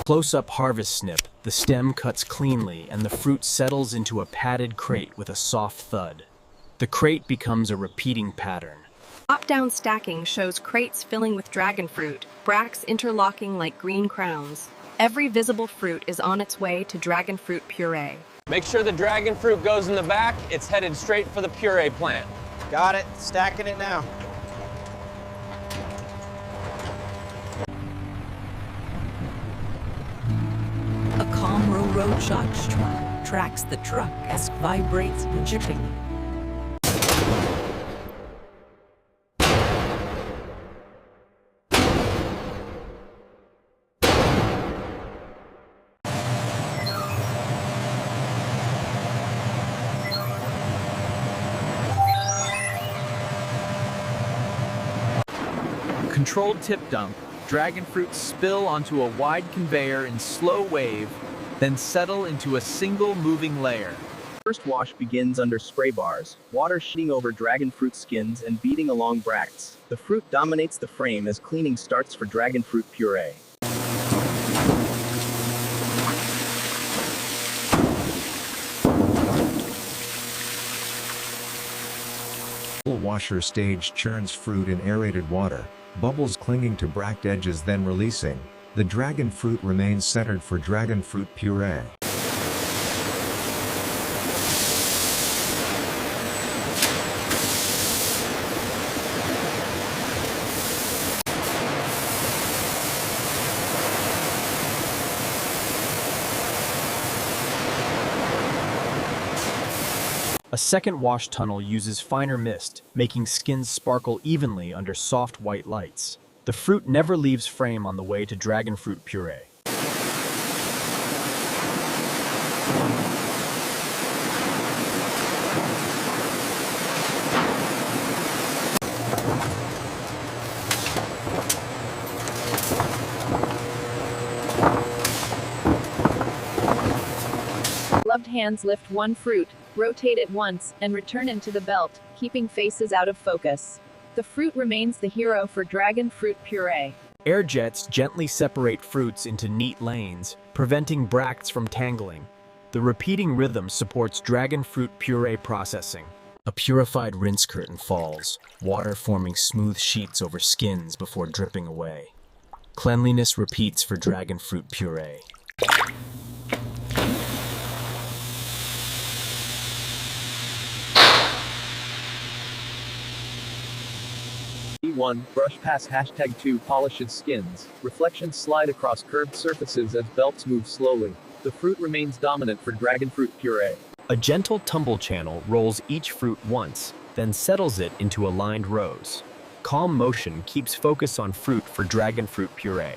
Close-up harvest snip, the stem cuts cleanly and the fruit settles into a padded crate with a soft thud. The crate becomes a repeating pattern. Top-down stacking shows crates filling with dragon fruit, bracts interlocking like green crowns. Every visible fruit is on its way to dragon fruit puree. Make sure the dragon fruit goes in the back. It's headed straight for the puree plant. Got it. Stacking it now. A calm row shot tracks the truck as it vibrates jigging. Controlled tip dump, dragon fruits spill onto a wide conveyor in slow wave, then settle into a single moving layer. First wash begins under spray bars, water sheeting over dragon fruit skins and beating along bracts. The fruit dominates the frame as cleaning starts for dragon fruit puree. Washer stage churns fruit in aerated water, bubbles clinging to bract edges then releasing. The dragon fruit remains centered for dragon fruit puree. A second wash tunnel uses finer mist, making skins sparkle evenly under soft white lights. The fruit never leaves frame on the way to dragon fruit puree. Gloved hands lift one fruit, rotate it once, and return into the belt, keeping faces out of focus. The fruit remains the hero for dragon fruit puree. Air jets gently separate fruits into neat lanes, preventing bracts from tangling. The repeating rhythm supports dragon fruit puree processing. A purified rinse curtain falls, water forming smooth sheets over skins before dripping away. Cleanliness repeats for dragon fruit puree. E1, brush pass #2 polishes skins. Reflections slide across curved surfaces as belts move slowly. The fruit remains dominant for dragon fruit puree. A gentle tumble channel rolls each fruit once, then settles it into aligned rows. Calm motion keeps focus on fruit for dragon fruit puree.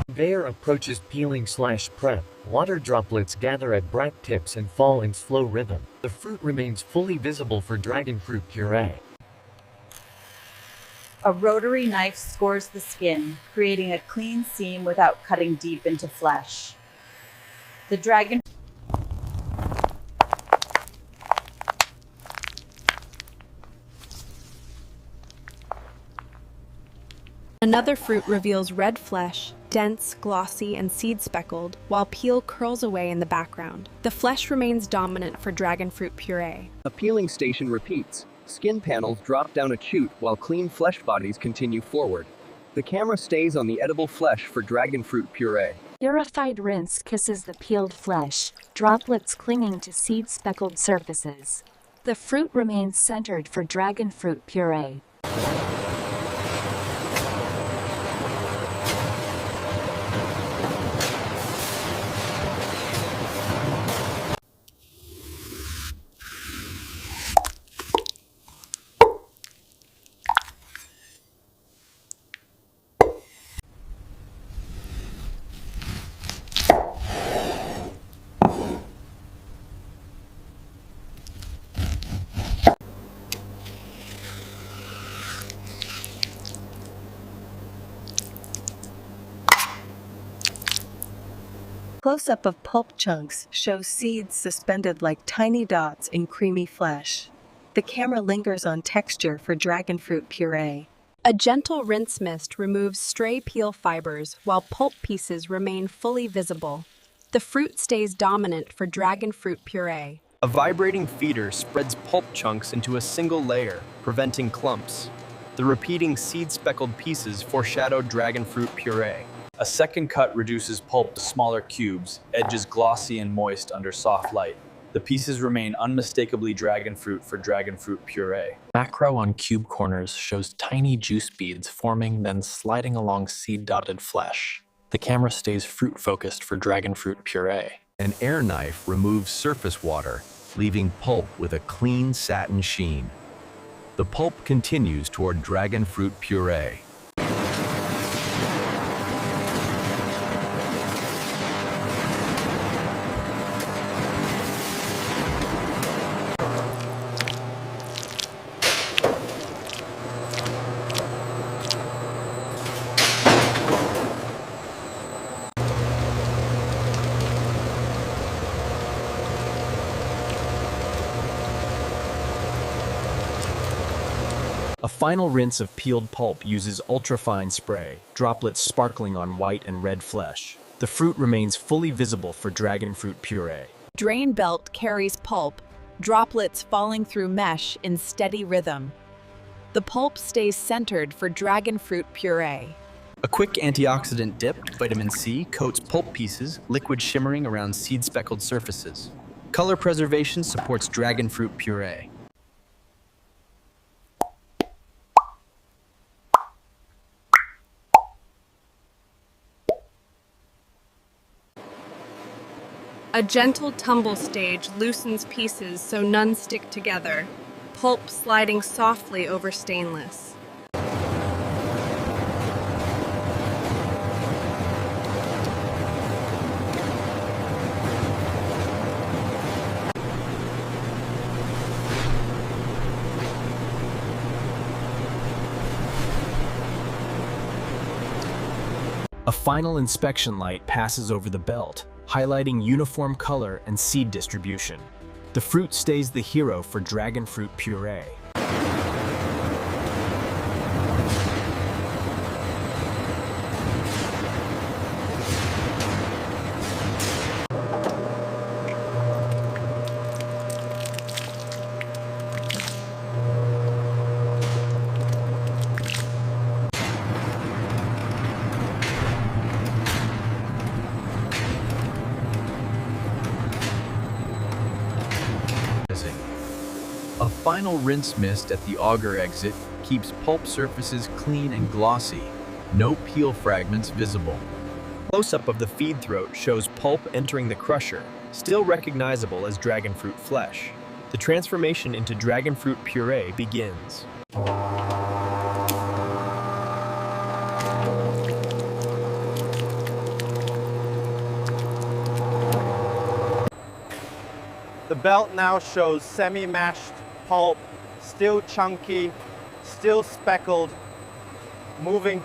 Conveyor approaches peeling/prep. Water droplets gather at bract tips and fall in slow rhythm. The fruit remains fully visible for dragon fruit puree. A rotary knife scores the skin, creating a clean seam without cutting deep into flesh. The dragon Another fruit reveals red flesh, dense, glossy, and seed-speckled, while peel curls away in the background. The flesh remains dominant for dragon fruit puree. A peeling station repeats. Skin panels drop down a chute while clean flesh bodies continue forward. The camera stays on the edible flesh for dragon fruit puree. Purified rinse kisses the peeled flesh, droplets clinging to seed-speckled surfaces. The fruit remains centered for dragon fruit puree. close-up of pulp chunks shows seeds suspended like tiny dots in creamy flesh. The camera lingers on texture for dragon fruit puree. A gentle rinse mist removes stray peel fibers while pulp pieces remain fully visible. The fruit stays dominant for dragon fruit puree. A vibrating feeder spreads pulp chunks into a single layer, preventing clumps. The repeating seed-speckled pieces foreshadow dragon fruit puree. A second cut reduces pulp to smaller cubes, edges glossy and moist under soft light. The pieces remain unmistakably dragon fruit for dragon fruit puree. Macro on cube corners shows tiny juice beads forming then sliding along seed-dotted flesh. The camera stays fruit-focused for dragon fruit puree. An air knife removes surface water, leaving pulp with a clean satin sheen. The pulp continues toward dragon fruit puree. A final rinse of peeled pulp uses ultrafine spray, droplets sparkling on white and red flesh. The fruit remains fully visible for dragon fruit puree. Drain belt carries pulp, droplets falling through mesh in steady rhythm. The pulp stays centered for dragon fruit puree. A quick antioxidant dip, vitamin C, coats pulp pieces, liquid shimmering around seed-speckled surfaces. Color preservation supports dragon fruit puree. A gentle tumble stage loosens pieces so none stick together, pulp sliding softly over stainless. A final inspection light passes over the belt, highlighting uniform color and seed distribution. The fruit stays the hero for dragon fruit puree. A final rinse mist at the auger exit keeps pulp surfaces clean and glossy. No peel fragments visible. Close-up of the feed throat shows pulp entering the crusher, still recognizable as dragon fruit flesh. The transformation into dragon fruit puree begins. The belt now shows semi-mashed pulp, still chunky, still speckled, moving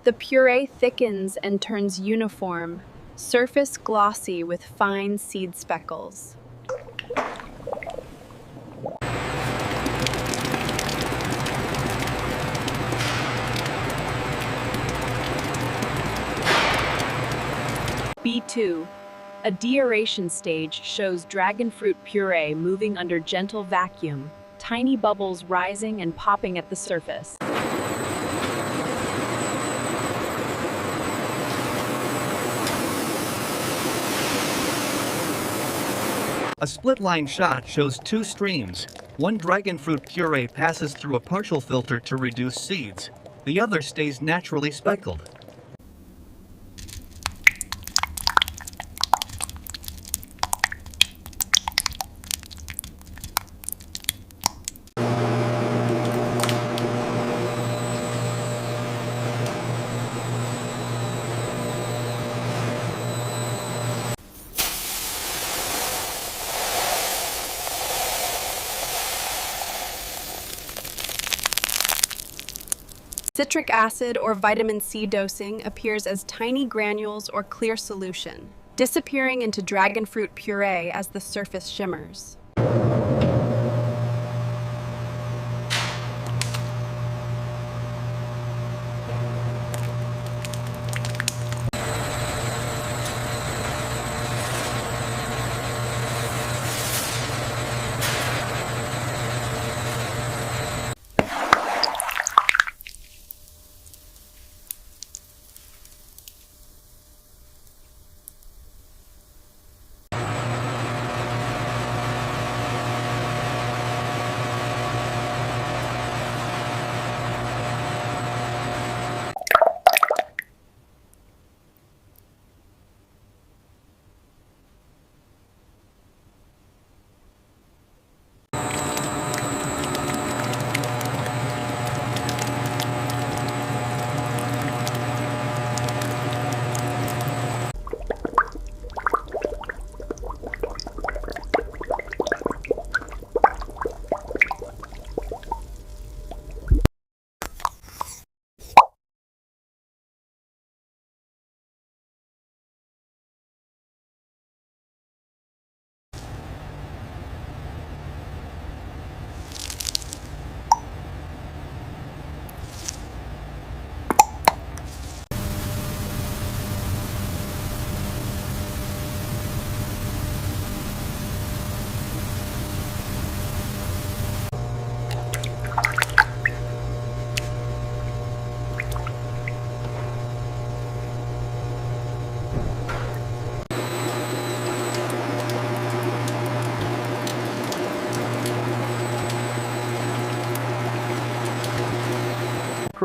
The puree thickens and turns uniform, surface glossy with fine seed speckles. B2. A deaeration stage shows dragon fruit puree moving under gentle vacuum, tiny bubbles rising and popping at the surface. A split-line shot shows two streams, One dragon fruit puree passes through a partial filter to reduce seeds. The other stays naturally speckled. Citric acid or vitamin C dosing appears as tiny granules or clear solution, disappearing into dragon fruit puree as the surface shimmers.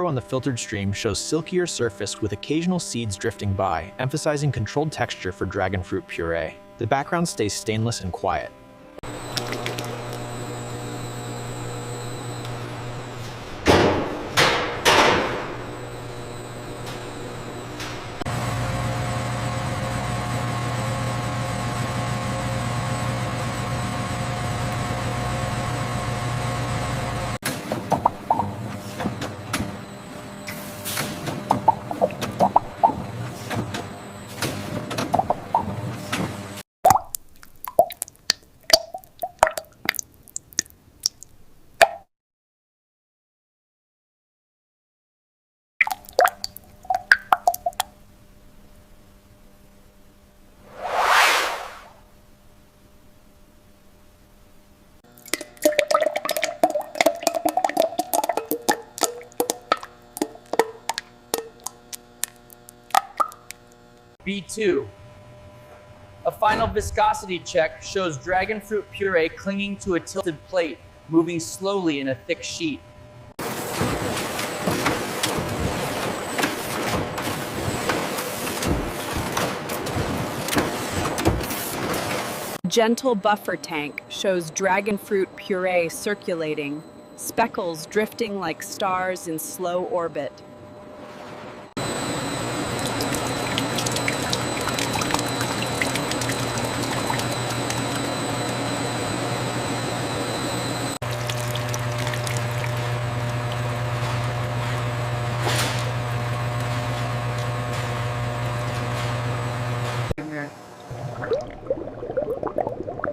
Macro on the filtered stream shows silkier surface with occasional seeds drifting by, emphasizing controlled texture for dragon fruit puree. The background stays stainless and quiet. B2. A final viscosity check shows dragon fruit puree clinging to a tilted plate, moving slowly in a thick sheet. Gentle buffer tank shows dragon fruit puree circulating, speckles drifting like stars in slow orbit.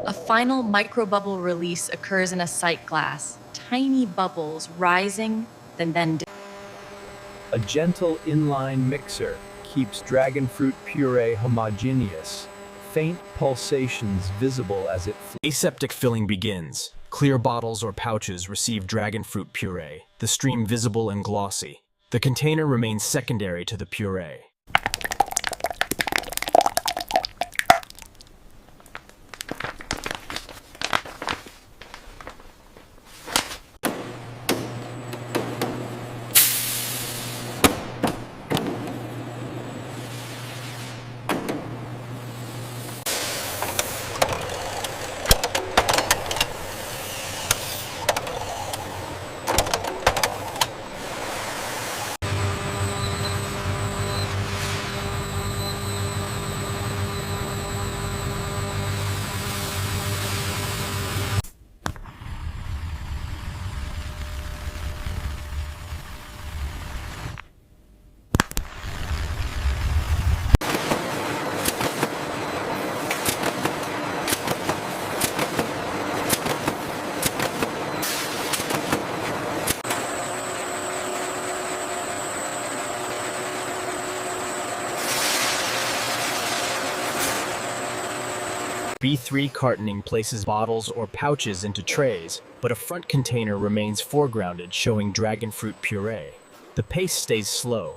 A final microbubble release occurs in a sight glass, tiny bubbles rising, then A gentle inline mixer keeps dragon fruit puree homogeneous, faint pulsations visible as it Aseptic filling begins. Clear bottles or pouches receive dragon fruit puree, the stream visible and glossy. The container remains secondary to the puree. B3 cartoning places bottles or pouches into trays, but a front container remains foregrounded, showing dragon fruit puree. The pace stays slow.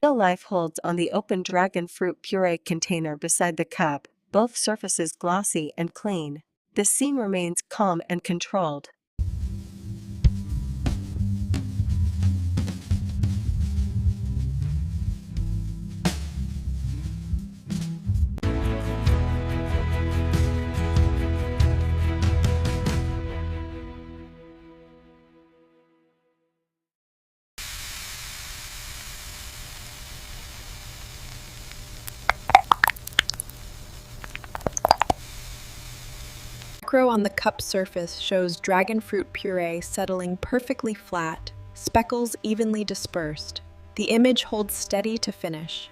Still life holds on the open dragon fruit puree container beside the cup, both surfaces glossy and clean. The scene remains calm and controlled. Macro on the cup surface shows dragon fruit puree settling perfectly flat, speckles evenly dispersed. The image holds steady to finish.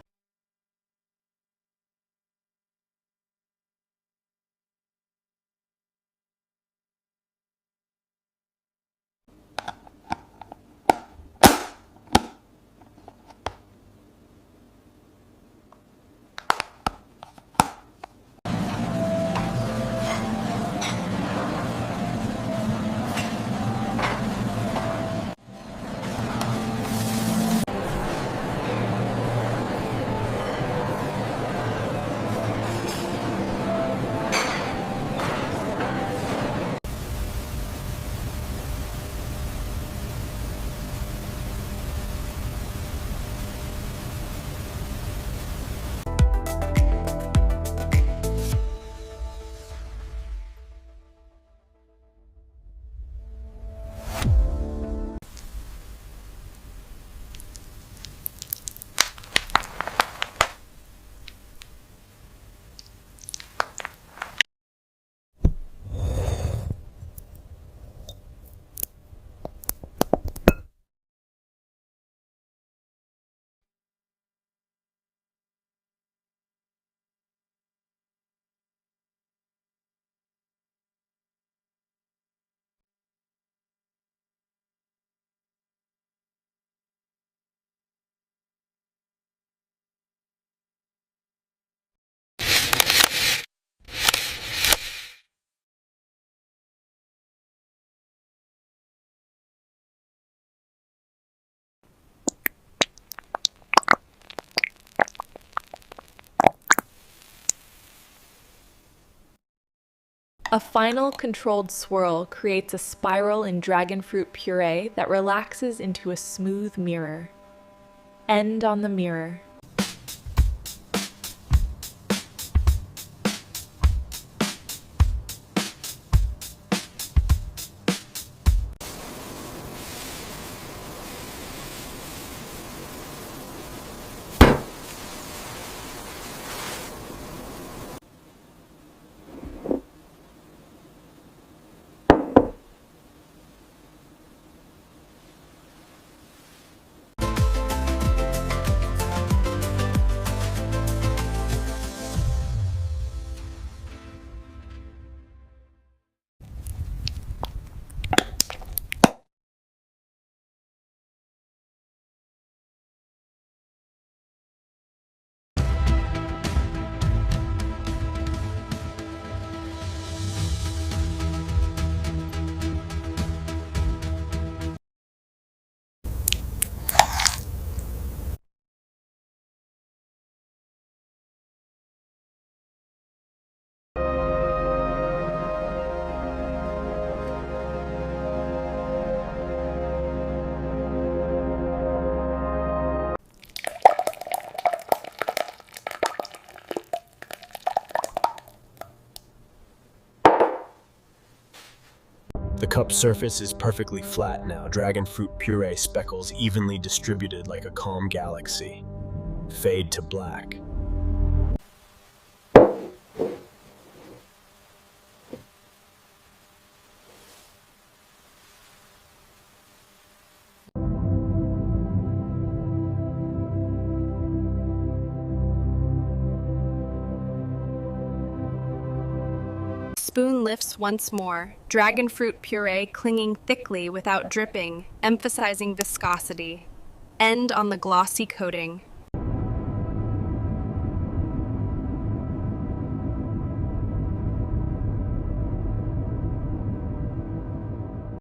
A final controlled swirl creates a spiral in dragon fruit puree that relaxes into a smooth mirror. End on the mirror. The cup surface is perfectly flat now, dragon fruit puree speckles evenly distributed like a calm galaxy. Fade to black. Spoon lifts once more, dragon fruit puree clinging thickly without dripping, emphasizing viscosity. End on the glossy coating.